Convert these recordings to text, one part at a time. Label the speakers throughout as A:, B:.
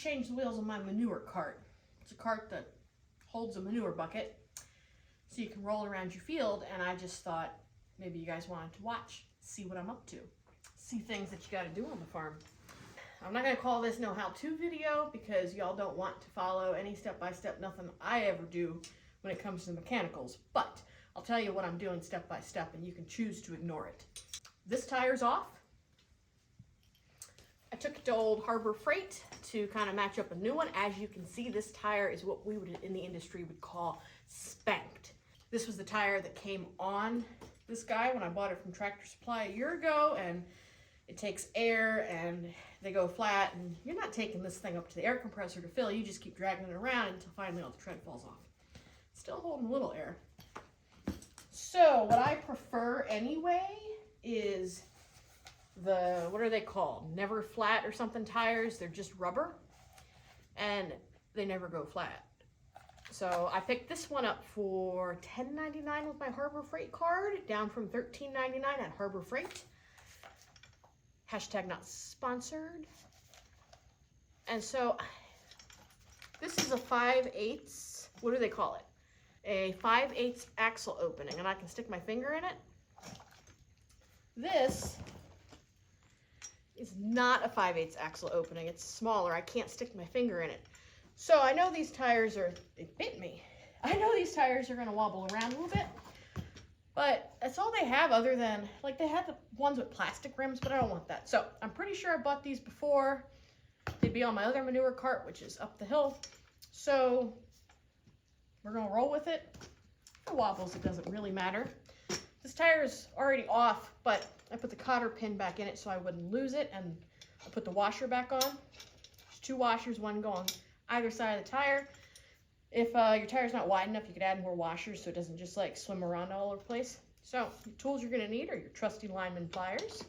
A: change the wheels on my manure cart. It's a cart that holds a manure bucket so you can roll around your field, and I just thought maybe you guys wanted to watch, see what I'm up to, see things that you got to do on the farm. I'm not going to call this no how-to video because y'all don't want to follow any step-by-step, nothing I ever do when it comes to mechanicals, but I'll tell you what I'm doing step by step and you can choose to ignore it. This tire's off. I took it to old Harbor Freight to kind of match up a new one. As you can see, this tire is what we would in the industry would call spanked. This was the tire that came on this guy when I bought it from Tractor Supply a year ago, and it takes air and they go flat, and you're not taking this thing up to the air compressor to fill. You just keep dragging it around until finally all the tread falls off. Still holding a little air. So what I prefer anyway is the, what are they called? Never flat or something tires. They're just rubber and they never go flat. So I picked this one up for $10.99 with my Harbor Freight card, down from $13.99 at Harbor Freight. Hashtag not sponsored. And so this is a 5/8, what do they call it? A 5/8 axle opening, and I can stick my finger in it. This is not a 5/8 axle opening. It's smaller. I can't stick my finger in it. So I know these tires are, it bit me. I know these tires are going to wobble around a little bit, but that's all they have other than, like they had the ones with plastic rims, but I don't want that. So I'm pretty sure I bought these before. They'd be on my other manure cart, which is up the hill. So we're going to roll with it. If it wobbles, it doesn't really matter. This tire is already off, but I put the cotter pin back in it so I wouldn't lose it, and I put the washer back on. There's 2 washers, one going either side of the tire. If your tire's not wide enough, you could add more washers so it doesn't just like swim around all over the place. So the tools you're going to need are your trusty lineman pliers.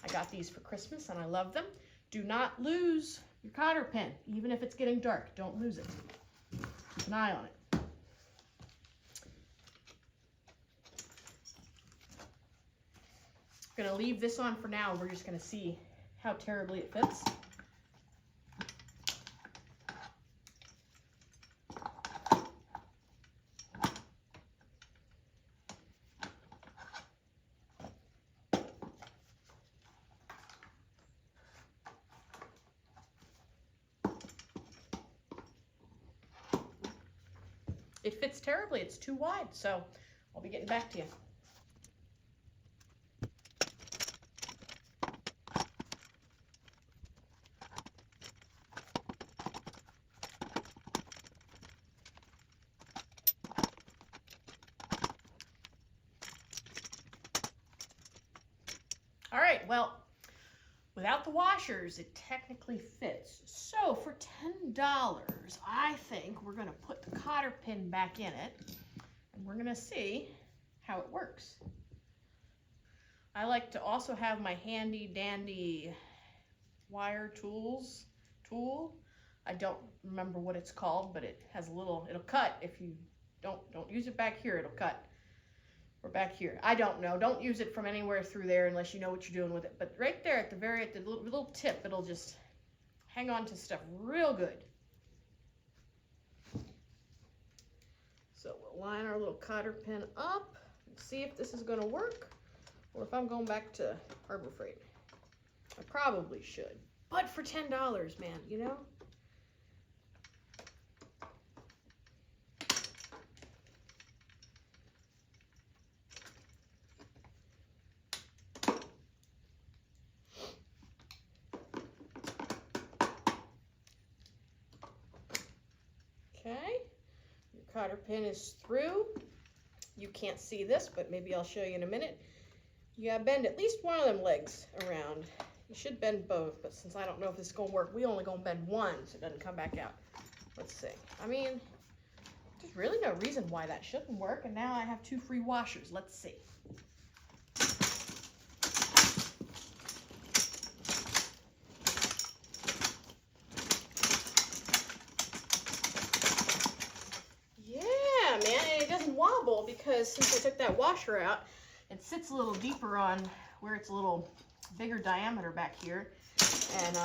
A: I got these for Christmas and I love them. Do not lose your cotter pin, even if it's getting dark. Don't lose it. Keep an eye on it. I'm going to leave this on for now. We're just going to see how terribly it fits. It fits terribly. It's too wide, so I'll be getting back to you. All right, well, without the washers, it technically fits. So for $10, I think we're going to put the cotter pin back in it, and we're going to see how it works. I like to also have my handy dandy wire tool. I don't remember what it's called, but it has a little, it'll cut if you don't use it back here, it'll cut. Or back here. I don't know. Don't use it from anywhere through there unless you know what you're doing with it. But right there at the little tip, it'll just hang on to stuff real good. So we'll line our little cotter pin up and see if this is going to work or if I'm going back to Harbor Freight. I probably should. But for $10, man, you know? Okay, your cotter pin is through. You can't see this, but maybe I'll show you in a minute. You gotta bend at least one of them legs around. You should bend both, but since I don't know if this is gonna work, we only gonna bend one so it doesn't come back out. Let's see. I mean, there's really no reason why that shouldn't work, and now I have 2 free washers. Let's see. Wobble because since I took that washer out, it sits a little deeper on where it's a little bigger diameter back here, and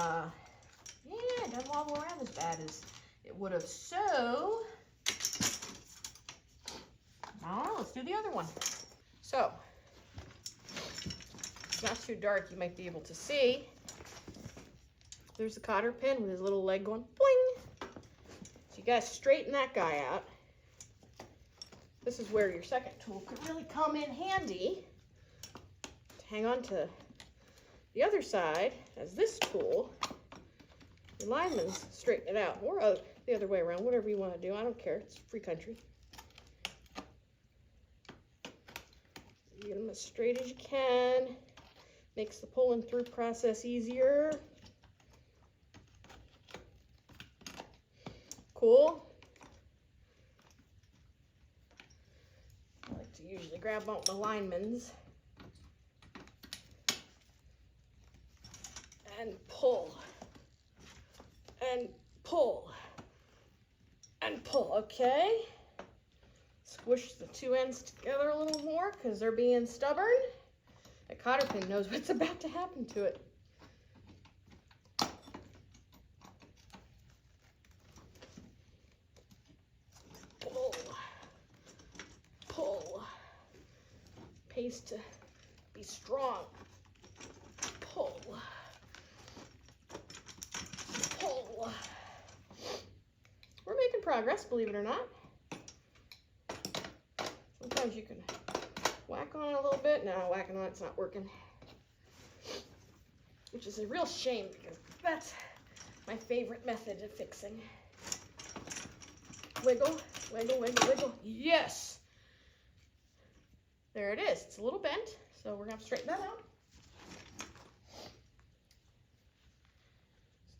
A: Yeah, it doesn't wobble around as bad as it would have. So, I don't know, let's do the other one. So, it's not too dark, you might be able to see. There's the cotter pin with his little leg going boing. So you guys straighten that guy out. This is where your second tool could really come in handy to hang on to the other side as this tool. Your lineman's straighten it out, or the other way around, whatever you want to do. I don't care, it's free country. Get them as straight as you can. Makes the pulling through process easier. Cool. I like to usually grab out my lineman's and pull and pull and pull. Okay. Squish the two ends together a little more because they're being stubborn. The cotter pin knows what's about to happen to it. Pull, pull. Pays to be strong. Pull, pull. We're making progress, believe it or not. Sometimes you can whack on it a little bit. No, whacking on it's not working. Which is a real shame because that's my favorite method of fixing. Wiggle, wiggle, wiggle, wiggle. Yes! There it is. It's a little bent, so we're going to have to straighten that out.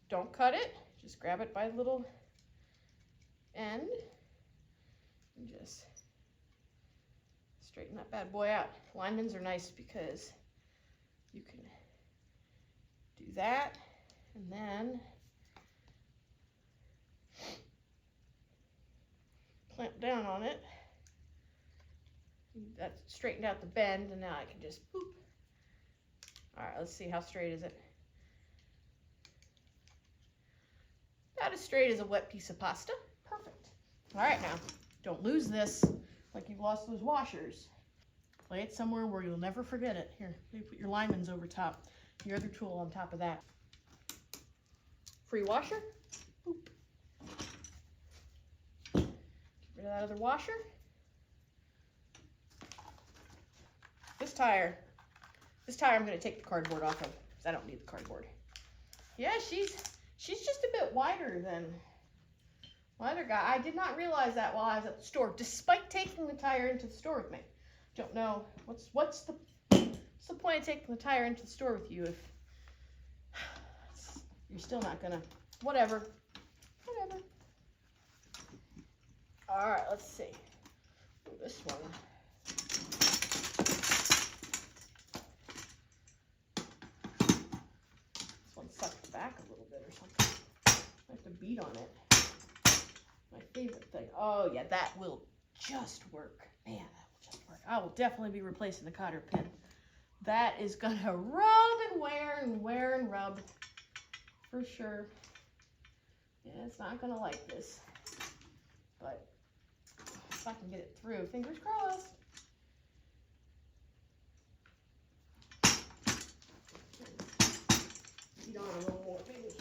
A: Don't cut it. Just grab it by the little end and just straighten that bad boy out. Linemen's are nice because you can do that and then clamp down on it. That straightened out the bend, and now I can just boop. All right, let's see, how straight is it? About as straight as a wet piece of pasta. Perfect. All right, now, don't lose this like you've lost those washers. Lay it somewhere where you'll never forget it. Here, you put your lineman's over top. Your other tool on top of that. Free washer. Boop. Get rid of that other washer. This tire I'm going to take the cardboard off of because I don't need the cardboard. Yeah, she's just a bit wider than my other guy. I did not realize that while I was at the store, despite taking the tire into the store with me. Don't know what's the point of taking the tire into the store with you if you're still not gonna whatever. All right, let's see. Ooh, this one. This one sucked back a little bit or something. I have to beat on it. My favorite thing. Oh yeah, that will just work. Man, that will just work. I will definitely be replacing the cotter pin. That is gonna rub and wear and rub for sure. Yeah, it's not gonna like this, but if I can get it through, fingers crossed. Beat on a little more, maybe.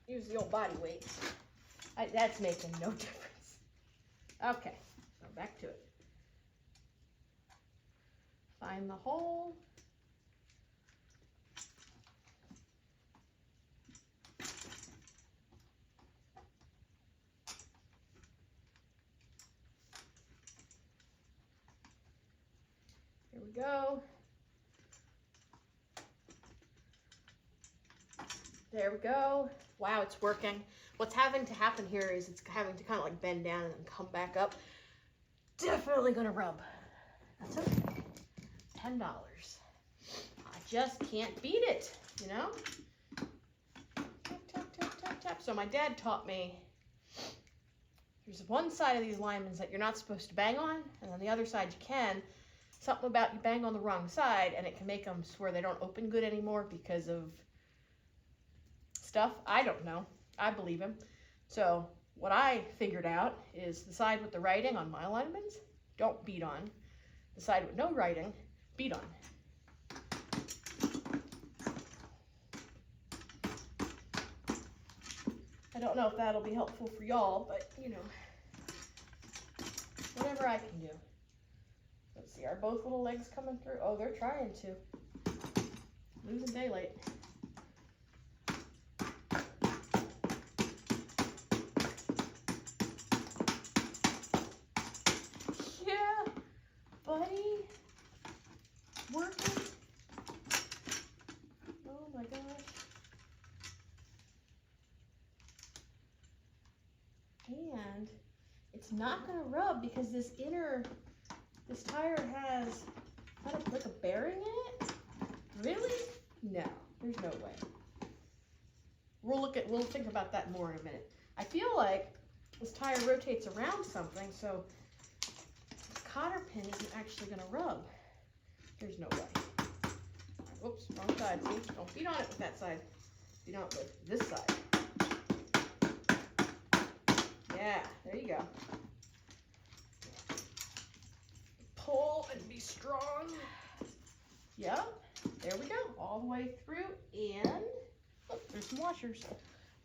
A: Use the old body weight. That's making no difference. Okay, so back to it. Find the hole. Here we go. There we go. Wow, it's working. What's having to happen here is it's having to kind of like bend down and then come back up. Definitely gonna rub. That's okay. $10. I just can't beat it, you know? Tap, tap, tap, tap, tap. So my dad taught me there's one side of these linemen's that you're not supposed to bang on, and on the other side you can. Something about you bang on the wrong side and it can make them swear they don't open good anymore because of stuff. I don't know. I believe him. So what I figured out is the side with the writing on my alignments, don't beat on. The side with no writing, beat on. I don't know if that'll be helpful for y'all, but you know, whatever I can do. Let's see, are both little legs coming through? Oh, they're trying to. Losing daylight. Yeah, buddy. Working. Oh my gosh. And it's not going to rub because this tire has kind of like a bearing in it. Really? No, there's no way. We'll think about that more in a minute. I feel like this tire rotates around something, so this cotter pin isn't actually going to rub. There's no way. Whoops, wrong side. See? Don't beat on it with that side. Beat on it with this side. Yeah, there you go. Pull and be strong. Yep, there we go. All the way through, and oh, there's some washers.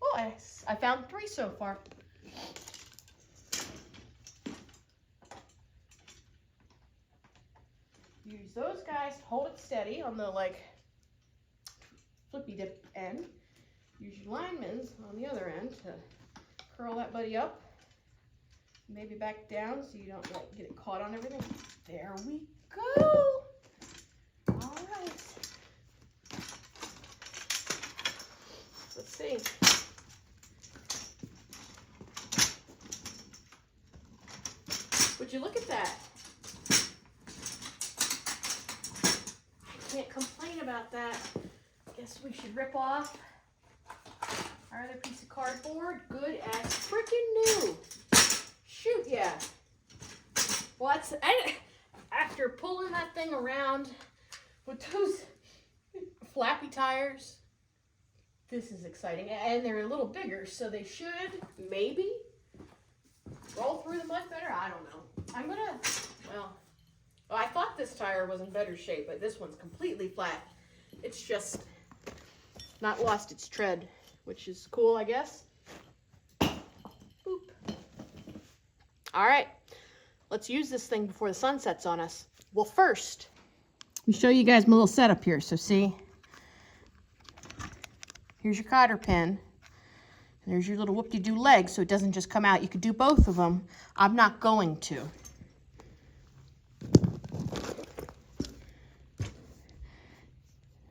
A: Oh, I found 3 so far. Use those guys to hold it steady on the like flippy dip end. Use your linemen's on the other end to curl that buddy up. Maybe back down so you don't like, get it caught on everything. There we go. All right. Let's see. Would you look at that? I can't complain about that. Guess we should rip off our other piece of cardboard. Good as freaking new. Shoot, yeah. Well, after pulling that thing around with those flappy tires, this is exciting. And they're a little bigger, so they should maybe roll through the mud better. I don't know. I'm gonna, well, I thought this tire was in better shape, but this one's completely flat. It's just not lost its tread, which is cool, I guess. Boop. All right, let's use this thing before the sun sets on us. Well, first, let me show you guys my little setup here. So see, here's your cotter pin. And there's your little whoop-de-doo leg, so it doesn't just come out. You could do both of them. I'm not going to.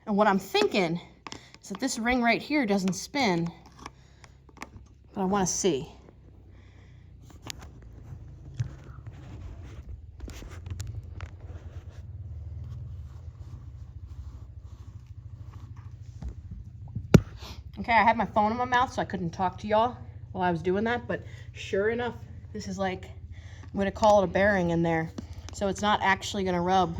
A: And what I'm thinking is that this ring right here doesn't spin, but I want to see. Okay, I had my phone in my mouth, so I couldn't talk to y'all while I was doing that, but sure enough, this is like, I'm going to call it a bearing in there. So it's not actually going to rub,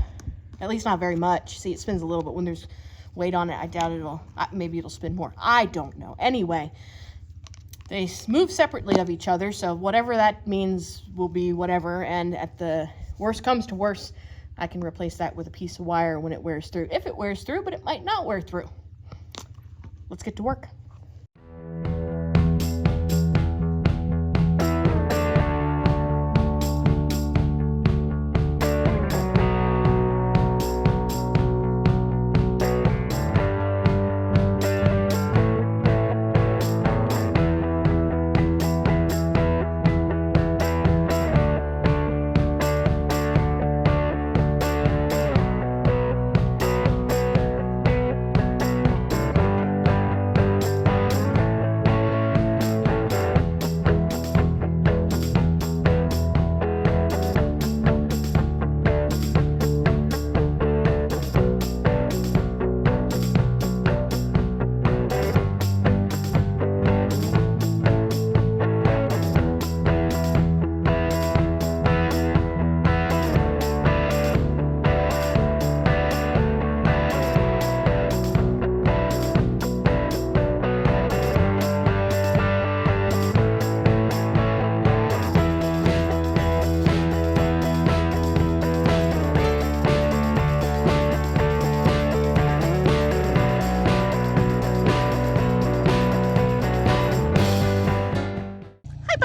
A: at least not very much. See, it spins a little, but when there's weight on it, I doubt it'll, maybe it'll spin more. I don't know. Anyway, they move separately of each other, so whatever that means will be whatever, and at the worst comes to worst, I can replace that with a piece of wire when it wears through. If it wears through, but it might not wear through. Let's get to work.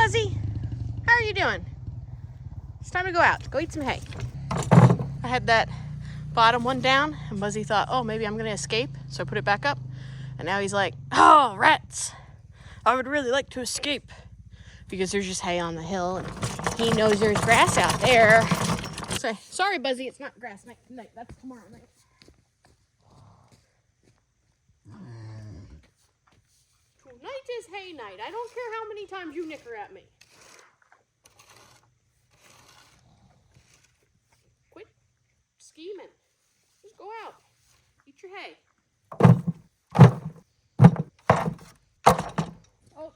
A: Buzzy. How are you doing? It's time to go out. Go eat some hay. I had that bottom one down, and Buzzy thought, oh, maybe I'm going to escape, so I put it back up. And now he's like, oh, rats. I would really like to escape. Because there's just hay on the hill, and he knows there's grass out there. So, sorry, Buzzy, it's not grass night tonight. That's tomorrow night. Tonight is hay night. I don't care how many times you nicker at me. Quit scheming. Just go out. Eat your hay. Oh,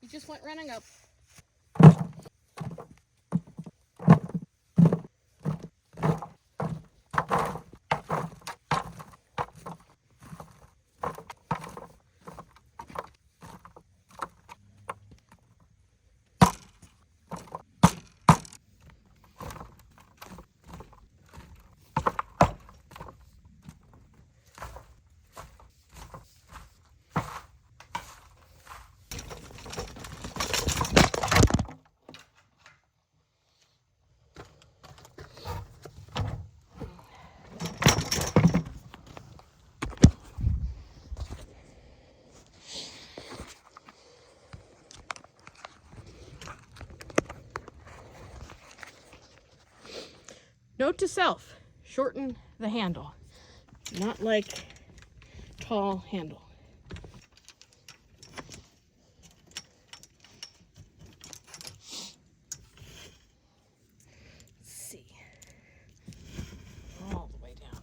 A: he just went running up. Note to self, shorten the handle. Not like tall handle. Let's see. All the way down.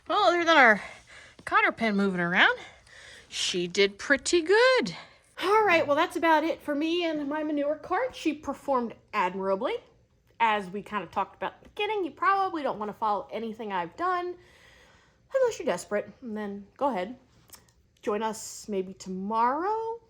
A: Well, other than our cotter pen moving around, she did pretty good. All right, well, that's about it for me and my manure cart. She performed admirably. As we kind of talked about at the beginning, you probably don't want to follow anything I've done unless you're desperate. And then go ahead. Join us maybe tomorrow.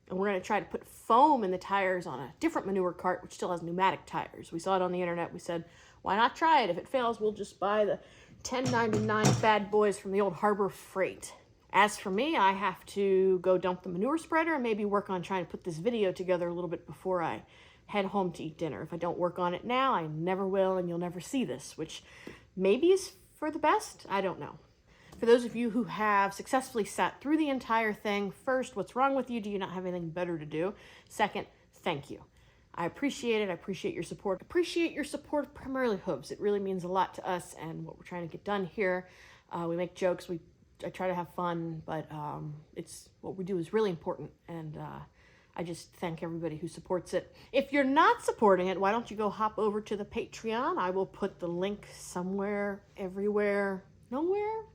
A: And we're going to try to put foam in the tires on a different manure cart, which still has pneumatic tires. We saw it on the internet. We said, why not try it? If it fails, we'll just buy the $10.99 bad boys from the old Harbor Freight. As for me, I have to go dump the manure spreader and maybe work on trying to put this video together a little bit before I head home to eat dinner. If I don't work on it now, I never will, and you'll never see this, which maybe is for the best. I don't know. For those of you who have successfully sat through the entire thing, first, what's wrong with you? Do you not have anything better to do? Second, thank you. I appreciate it. I appreciate your support. Appreciate your support of primarily hooves. It really means a lot to us and what we're trying to get done here. We make jokes. I try to have fun, but it's what we do is really important, and I just thank everybody who supports it. If you're not supporting it, why don't you go hop over to the Patreon? I will put the link somewhere, everywhere, nowhere.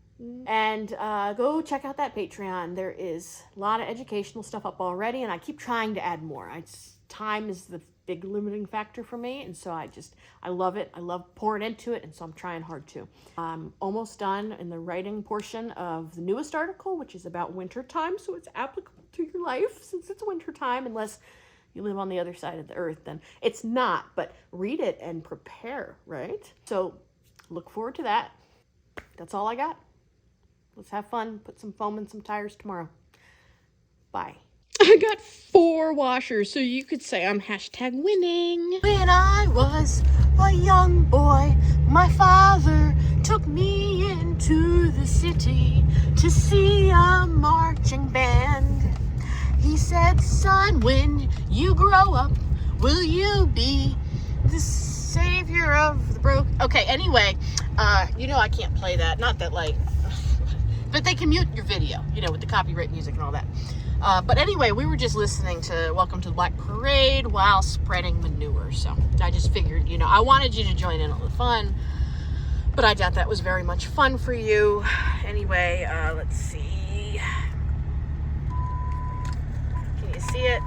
A: And go check out that Patreon. There is a lot of educational stuff up already, and I keep trying to add more. Time is the big limiting factor for me, and so I love it. I love pouring into it, and so I'm trying hard too. I'm almost done in the writing portion of the newest article, which is about winter time, so it's applicable to your life since it's winter time, unless you live on the other side of the earth, then it's not, but read it and prepare, right? So look forward to that. That's all I got. Let's have fun, put some foam in some tires tomorrow. Bye. I got 4 washers, so you could say I'm #winning. When I was a young boy, my father took me into the city to see a marching band. He said, son, when you grow up, will you be the savior of the broke? Okay, anyway, you know I can't play that. Not that, like, but they can mute your video, you know, with the copyright music and all that. But anyway, we were just listening to Welcome to the Black Parade while spreading manure. So I just figured, you know, I wanted you to join in on the fun, but I doubt that was very much fun for you. Anyway, let's see. see it?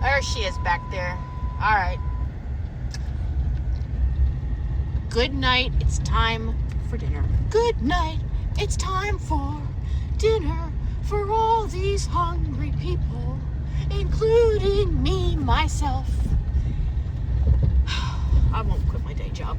A: There she is back there. All right. Good night. It's time for dinner. Good night. It's time for dinner for all these hungry people, including me, myself. I won't quit my day job.